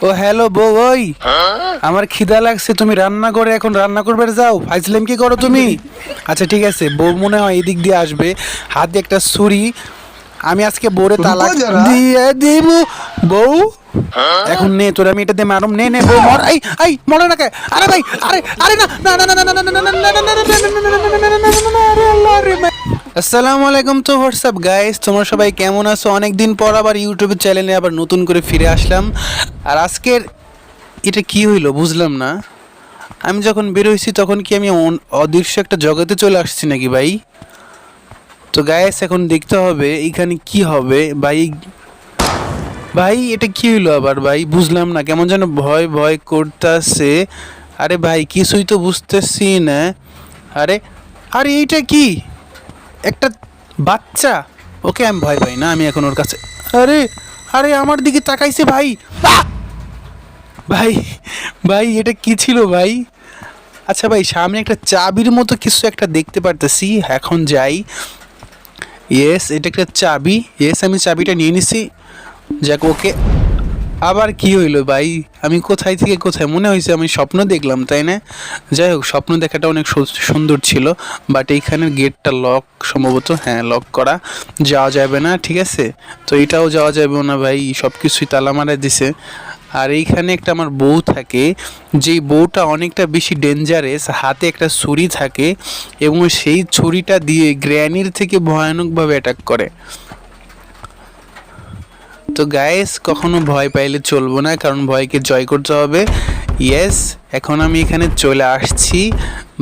ও hello বউ, ওই আমার খিদা লাগছে, তুমি রান্না করে এখন রান্না করবে যাও। ফাইজলাম কি করো তুমি? আচ্ছা ঠিক আছে, বউ মনে হয় এদিক দিয়ে আসবে, হাতে একটা ছুরি। আমি আজকে বোরে रुको তালাক जरा। দিয়ে দিব। বউ এখন নে, তোর আমি এটা দিয়ে মারুম। নে নে বউ মর। এই এই মরে না কে? আরে ভাই, আরে আরে না না না না না না না না না না না না না না, আরে আল্লাহ রে ভাই। আসসালামু আলাইকুম। তো হোয়াটসঅ্যাপ গাইস, তোমরা সবাই কেমন আছো? অনেকদিন পর আবার ইউটিউব চ্যানেলে আবার নতুন করে ফিরে আসলাম। আর আজকের এটা কি হইলো বুঝলাম না। আমি যখন বের হয়েছি তখন কি আমি অদৃশ্য একটা জগতে চলে আসছি নাকি ভাই? তো গাইস এখন দেখতে হবে এখানে কি হবে ভাই। ভাই এটা কি হইলো আবার ভাই? বুঝলাম না, কেমন যেন ভয় ভয় করতেছে। আরে ভাই কিছুই তো বুঝতেছি না। আরে আরে এইটা কি? একটা বাচ্চা। ওকে আমি ভয় পাই না, আমি এখন ওর কাছে। আরে আরে আমার দিকে তাকাইছে ভাই। আহ! ভাই ভাই এটা কি ছিল ভাই? আচ্ছা ভাই, সামনে একটা চাবির মতো কিছু একটা দেখতে পারতেছি, এখন যাই। ইয়েস, এটা একটা চাবি। ইয়েস, আমি চাবিটা নিয়ে নিছি। যাক ওকে। আবার কি হইলো ভাই? আমি কোথায় থেকে কোথায়, মনে হয়েছে আমি স্বপ্ন দেখলাম, তাই না? যাই হোক, স্বপ্ন দেখাটা অনেক সুন্দর ছিল। বাট এইখানের গেটটা লক সম্ভবত, হ্যাঁ লক করা, যাওয়া যাবে না। ঠিক আছে, তো এটাও যাওয়া যাবে না ভাই, সব কিছুই তালা মারা দিছে। আর এইখানে একটা আমার বউ থাকে, যেই বউটা অনেকটা বেশি ডেঞ্জারাস, হাতে একটা ছুরি থাকে এবং সেই ছুরিটা দিয়ে গ্র্যানির থেকে ভয়ানকভাবে অ্যাটাক করে। তো গাইস কখনো ভয় পাইলে চলবো না, কারণ ভয়কে জয় করতে হবে। ইয়েস, এখন আমি এখানে চলে আসছি।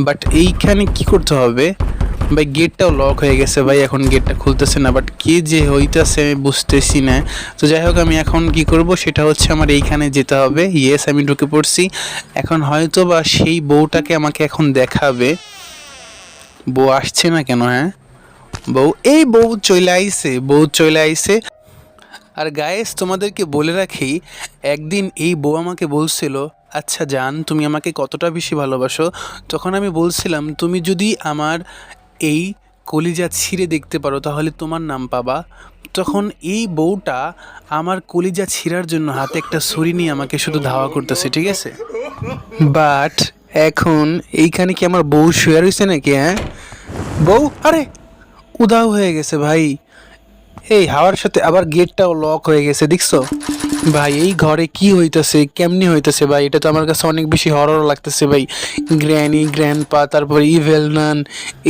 বাট এইখানে কি করতে হবে ভাই? গেটটাও লক হয়ে গেছে ভাই, এখন গেটটা খুলতেছে না। বাট কি যে হইতেছে আমি বুঝতেছি না। তো যাই হোক, আমি এখন কি করব সেটা হচ্ছে আমার এইখানে যেতে হবে। ইয়েস, আমি ঢুকে পড়ছি। এখন হয়তো বা সেই বউটাকে আমাকে এখন দেখাবে। বউ আসছে না কেন? হ্যাঁ বউ, এই বউ চলে আইছে, বউ চলে আইছে। আর গায়েস তোমাদেরকে বলে রাখি, একদিন এই বউ আমাকে বলছিল, আচ্ছা জান তুমি আমাকে কতটা বেশি ভালোবাসো? তখন আমি বলছিলাম, তুমি যদি আমার এই কলিজা ছিঁড়ে দেখতে পারো তাহলে তোমার নাম পাবা। তখন এই বউটা আমার কলিজা ছিঁড়ার জন্য হাতে একটা ছুরি নিয়ে আমাকে শুধু ধাওয়া করতেছে, ঠিক আছে? বাট এখন এইখানে কি আমার বউ শুয়ে রয়েছে নাকি? হ্যাঁ বউ, আরে উধাও হয়ে গেছে ভাই। এই হাওয়ার সাথে আবার গেটটাও লক হয়ে গেছে, দেখছো ভাই? এই ঘরে কি হইতাছে, কেমনি হইতাছে ভাই? এটা তো আমার কাছে অনেক বেশি হরর লাগতেছে ভাই। গ্র্যানি, গ্র্যান্ডপা, তারপরে ইভেল নান,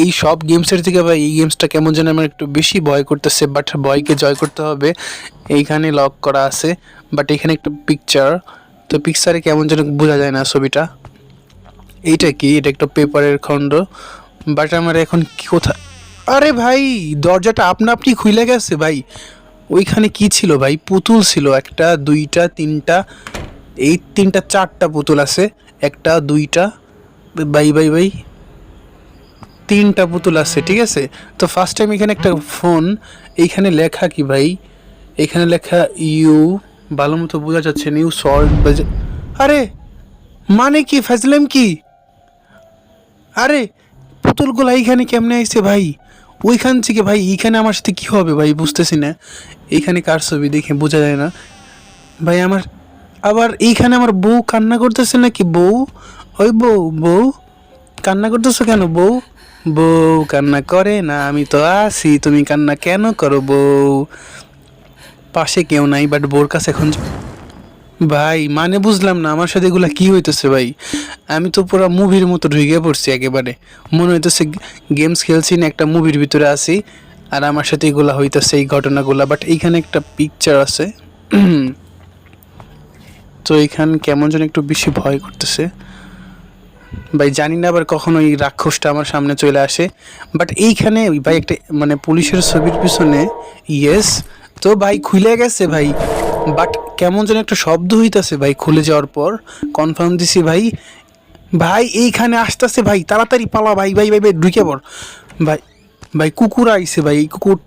এই সব গেমসের থেকে ভাই এই গেমসটা কেমন যেন আমার একটু বেশি ভয় করতেছে। বাট ভয়কে জয় করতে হবে। এইখানে লক করা আছে, বাট এখানে একটা পিকচার। তো পিকচারে কেমন যেন বোঝা যায় না ছবিটা। এইটা কি? এটা একটা পেপারের খণ্ড। বাট আমার এখন কি কোথায়? আরে ভাই, দরজাটা আপনা আপনি খুলে গেছে ভাই। ওইখানে কি ছিল ভাই? পুতুল ছিল একটা, দুইটা, তিনটা, এই তিনটা চারটা পুতুল আছে। একটা, দুইটা, ভাই ভাই ভাই, তিনটা পুতুল আছে, ঠিক আছে। তো ফার্স্ট টাইম এখানে একটা ফোন। এইখানে লেখা কি ভাই? এখানে লেখা ইউ, ভালো মতো বোঝা যাচ্ছে নিউ সল্ট। আরে মানে কি ফাজলাম কি? আরে পুতুলগুলো এইখানে কেমনে আইছে ভাই? ওইখান থেকে ভাই এইখানে আমার সাথে কি হবে ভাই বুঝতেছি না। এইখানে কার ছবি দেখে বোঝা যায় না ভাই আমার। আবার এইখানে আমার বউ কান্না করতেছে নাকি? বউ, ওই বউ, বউ কান্না করতেছো কেন বউ? বউ কান্না করে না, আমি তো আছি, তুমি কান্না কেন করো বউ? পাশে কেউ নাই, বাট বউর কাছে এখন ভাই মানে বুঝলাম না আমার সাথে এগুলা কি হইতেছে ভাই। আমি তো পুরো মুভির মতো ঢুকে পড়ছি একেবারে, মনে হইতেছে গেমস খেলছি না একটা মুভির ভিতরে আছি। আর আমার সাথে এগুলা হইতেছে এই ঘটনাগুলা। বাট এইখানে একটা পিকচার আছে। তো এইখানে কেমন যেন একটু বেশি ভয় করতেছে ভাই, জানি না আবার কখন ওই রাক্ষসটা আমার সামনে চলে আসে। বাট এইখানে ওই ভাই একটা মানে পুলিশের ছবির পিছনে। ইয়েস, তো ভাই খুলে গেছে ভাই। বাট কেমন যেন একটা শব্দ হইতাছে ভাই খুলে যাওয়ার পর। কনফার্ম দিছি ভাই। ভাই এইখানে আসতেছে ভাই, তাড়াতাড়ি পালা ভাই, ভাই ভাই ভাই ঢুকে পড় ভাই। ভাই কুকুর আইছে ভাই, এই কুকুর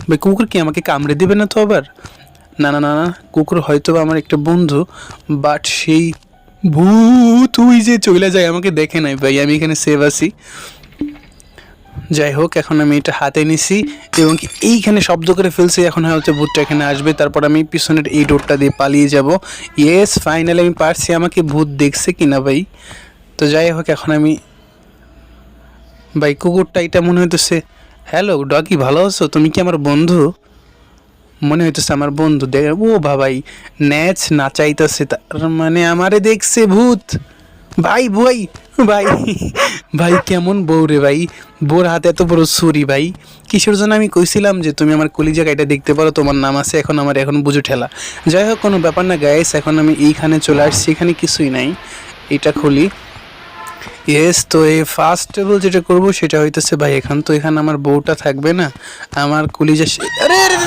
ভাই, কুকুর কি আমাকে কামড়ে দেবে না তো আবার? না না না না, কুকুর হয়তো বা আমার একটা বন্ধু। বাট সেই ভূত ওই যে চলে যায়, আমাকে দেখে নাই ভাই, আমি এখানে সেভ আছি। যাই হোক, এখন আমি এটা হাতে নিছি এবং কি এইখানে শব্দ করে ফেলছি। এখন হয়তো ভূতটা এখানে আসবে, তারপর আমি পিছনের এই ডোরটা দিয়ে পালিয়ে যাব। ইয়েস, ফাইনালি আমি পারছি। আমাকে ভূত দেখছে কিনা ভাই। তো যাই হোক, এখন আমি ভাই কুকুরটা এটা মনে হইতেছে, হ্যালো ডগি, ভালো আছো? তুমি কি আমার বন্ধু? মনে হইতেছে আমার বন্ধু। দেখ, ও ভাই ন্যাচ নাচাইতেছে, তার মানে আমারে দেখছে ভূত। ভাই ভাই ভাই ভাই কেমন বউ রে ভাই, বউর হাতে এত বড় ছুরি ভাই। কিসের জন্য আমি কইছিলাম যে তুমি আমার কলিজা এটা দেখতে পারো, তোমার নাম আছে। এখন আমার এখন বুঝো ঠেলা। যাই হোক, কোনো ব্যাপার না গাইস, এখন আমি এইখানে চলে আসছি। এখানে কিছুই নাই, এটা খুলি। ইয়েস, তো এই ফার্স্ট টেবল যেটা করবো সেটা হইতেছে ভাই, এখানে আমার বউটা থাকবে না, আমার কলিজা আরে আরে,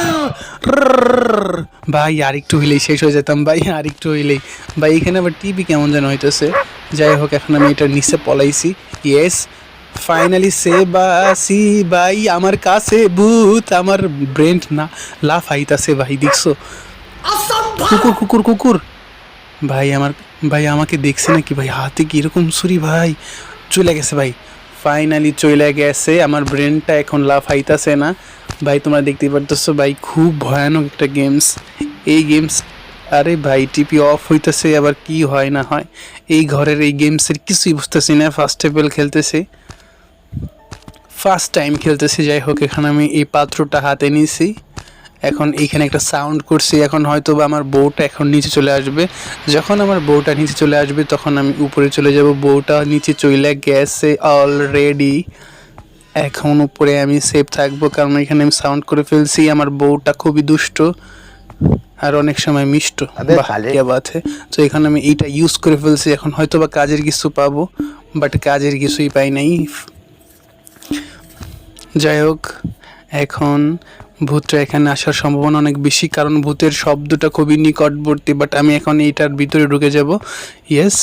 ভাই আরেকটু হইলেই শেষ হয়ে যেতাম ভাই, আরেকটু হইলেই। ভাই এখানে আবার টিভি কেমন যেন হইতেছে। যাই হোক, এখন আমি এটার নিচে পলাইছি। ইয়েস, ফাইনালি সেভ আসি ভাই, আমার কাছে ভূত। আমার ব্রেন না লাফ আইতাছে ভাই, দেখছো? কুকুর কুকুর কুকুর ভাই, ভাই আমাকে দেখছে নাকি ভাই? হাতে কি এরকম ছুরি ভাই? চলে গেছে ভাই, ফাইনালি চলে গেছে। আমার ব্রেনটা এখন লাফাইতাছে না ভাই, তোমরা দেখতেই পারতেছো ভাই, খুব ভয়ানক একটা গেমস এই গেমস। আরে ভাই টিপি অফ হইতেছে, আবার কি হয় না হয় এই ঘরের এই গেমসের কিছুই বুঝতেছি না। ফার্স্ট টেবল খেলতেছি, ফার্স্ট টাইম খেলতেছি। যাই হোক, এখানে আমি এই পাত্রটা হাতে নিয়েছি। এখন এইখানে একটা সাউন্ড করছি, এখন হয়তো বা আমার বউটা এখন নিচে চলে আসবে। যখন আমার বউটা নিচে চলে আসবে তখন আমি উপরে চলে যাব। বউটা নিচে চলে গেছে অলরেডি। এখন উপরে আমি সেফ থাকবো, কারণ এখানে আমি সাউন্ড করে ফেলছি। আমার বউটা খুবই দুষ্ট আর অনেক সময় মিষ্ট। তো এখানে আমি এইটা ইউজ করে ফেলছি। এখন হয়তো বা কাজের কিছু পাবো, বাট কাজের কিছুই পাই নাই। যাই হোক, এখন ভূতটা এখানে আসার সম্ভাবনা অনেক বেশি, কারণ ভূতের শব্দটা খুবই নিকটবর্তী। বাট আমি এখন এইটার ভিতরে ঢুকে যাব। ইয়েস,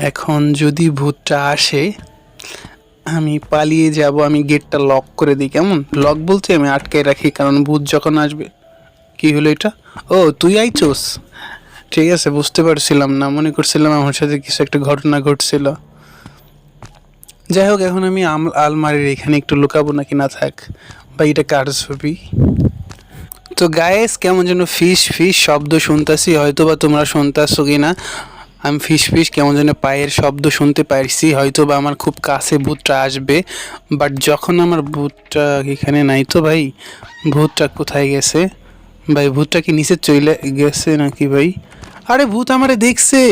এখন যদি ভূতটা আসে আমি পালিয়ে যাব। আমি গেটটা লক করে দিই, কেমন? লক বলতে আমি আটকায় রাখি, কারণ ভূত যখন আসবে। কি হলো এটা? ও তুই আইছোস, ঠিক আছে, বুঝতে পারছিলাম না, মনে করছিলাম আমার সাথে কিছু একটা ঘটনা ঘটছিল। যাই হোক, এখন আমি আলমারির এখানে একটু লুকাবো নাকি না থাক। বা এটা কার ছবি? তো গায়েস, কেমন যেন ফিস ফিস শব্দ শুনতেছি, হয়তো বা তোমরা শুনতেছো কি না। আমি ফিস ফিস কেমন যেন পায়ের শব্দ শুনতে পারছি, হয়তো বা আমার খুব কাছে ভূতটা আসবে। বাট যখন আমার ভূতটা এখানে নাই, তো ভাই ভূতটা কোথায় গেছে? ভাই ভূতটা কি নিচে চলে গেছে নাকি ভাই? আরে ভূত আমারে দেখছে।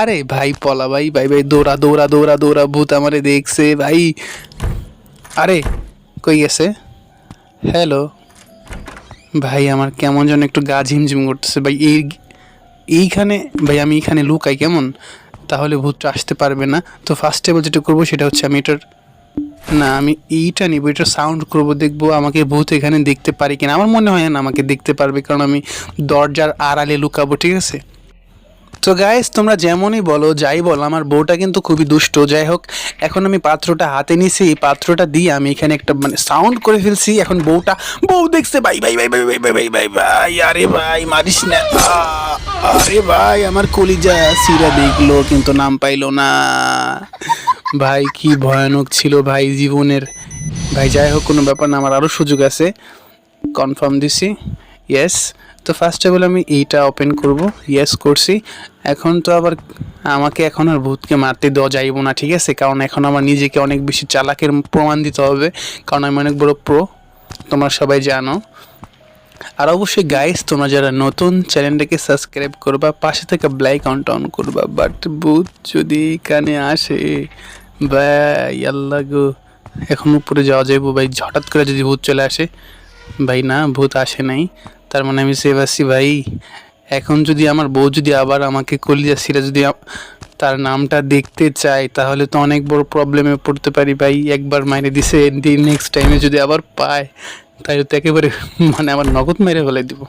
আরে ভাই পলা ভাই, ভাই ভাই দৌড়া দৌড়া দৌড়া দৌড়া, ভূত আমারে দেখছে ভাই। আরে কই গেছে? হ্যালো ভাই, আমার কেমন যেন একটু গা ঝিমঝিম করতেছে ভাই। এইখানে ভাই আমি এখানে লুকাই কেমন, তাহলে ভূতটা আসতে পারবে না। তো ফার্স্ট টেবল যেটা করবো সেটা হচ্ছে আমি এটার, না আমি এইটা নিব, এটা সাউন্ড করব, দেখবো আমাকে ভূত এখানে দেখতে পারি কিনা। আমার মনে হয় না আমাকে দেখতে পারবে, কারণ আমি দরজার আড়ালে লুকাবো, ঠিক আছে? তো গাইস, তোমরা যেমনই বলো যাই বলো, আমার বউটা কিন্তু খুবই দুষ্ট। যাই হোক, এখন আমি পাত্রটা হাতে নিছি, এই পাত্রটা দিয়ে আমি এখানে একটা মানে সাউন্ড করে ফেলছি। এখন বউ দেখছে ভাই ভাই ভাই ভাই ভাই ভাই ভাই ভাই ভাই, আরে ভাই মারিস না। আরে ভাই আমার কলিজা সিরা দেখলো কিন্তু নাম পাইলো না ভাই, কি ভয়ানক ছিল ভাই জীবনের ভাই। যাই হোক, কোনো ব্যাপার না, আমার আরও সুযোগ আছে। কনফার্ম দিছি, ইয়েস। তো ফার্স্ট অফ অল আমি এইটা ওপেন করব, ইয়েস করছি। এখন তো আবার আমাকে এখন আর ভূতকে মারতে দেওয়া যাইব না, ঠিক আছে? কারণ এখন আমার নিজেকে অনেক বেশি চালাকের প্রমাণ দিতে হবে, কারণ আমি অনেক বড় প্রো, তোমরা সবাই জানো। আর অবশ্যই গাইস, তোমরা যারা নতুন চ্যানেলটাকে সাবস্ক্রাইব করবা, পাশে থেকে ব্লাইক অন করবা। বাট ভূত যদি এখানে আসে ভাই, আল্লাহ গো, এখন উপরে যাওয়া যাইব ভাই। হঠাৎ করে যদি ভূত চলে আসে ভাই, না ভূত আসে নাই, তার মানে আমি সেভ আছি ভাই। এখন যদি আমার বউ যদি আবার আমাকে কলিজা ছিঁড়ে যদি তার নামটা দেখতে চায়, তাহলে তো অনেক বড় প্রবলেমে পড়তে পারি ভাই। একবার মাইরে দিছে, নেক্সট টাইমে যদি আবার পায় তাই তো একেবারে মানে আমার নগদ মেরে ফেলে দিব।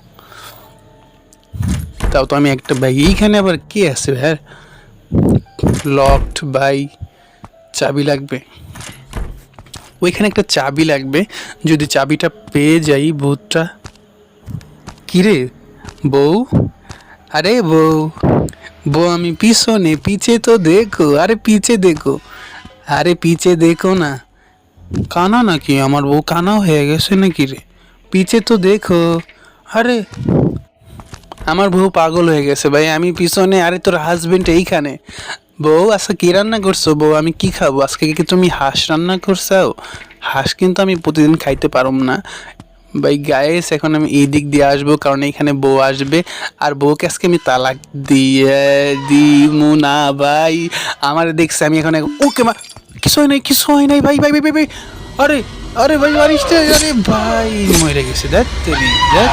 তাও তো আমি একটা ভাই, এইখানে আবার কে আছে ভাই? লকড ভাই, চাবি লাগবে, ওইখানে একটা চাবি লাগবে। যদি চাবিটা পেয়ে যাই, ভূতটা কিরে বউ, আরে বউ, বউ আমি পিছনে, পিছে তো দেখো, আরে পিছে দেখো, আরে পিছে দেখো না। কানা নাকি আমার বউ? কানা হয়ে গেছে নাকি রে? পিছে তো দেখো। আরে আমার বউ পাগল হয়ে গেছে ভাই, আমি পিছনে, আরে তোর হাজবেন্ড এইখানে। বউ আজকে কি রান্না করছো? বউ আমি কি খাবো আজকে? কি তুমি হাঁস রান্না করছো? হাঁস কিন্তু আমি প্রতিদিন খাইতে পারুম না ভাই। গায়েস এখন আমি এই দিক দিয়ে আসবো কারণ এখানে বউ আসবে, আর বউকে আজকে আমি তালাক দিয়ে দিমু না ভাই। আমার দেখছে আমি এখন ওকে মা, কিছু হয় নাই, কিছু হয় নাই ভাই ভাই ভাই ভাই ভাই। আরে আরে ভাই মারিস, আরে ভাই মরে গেছে, দেখ তেরি দেখ।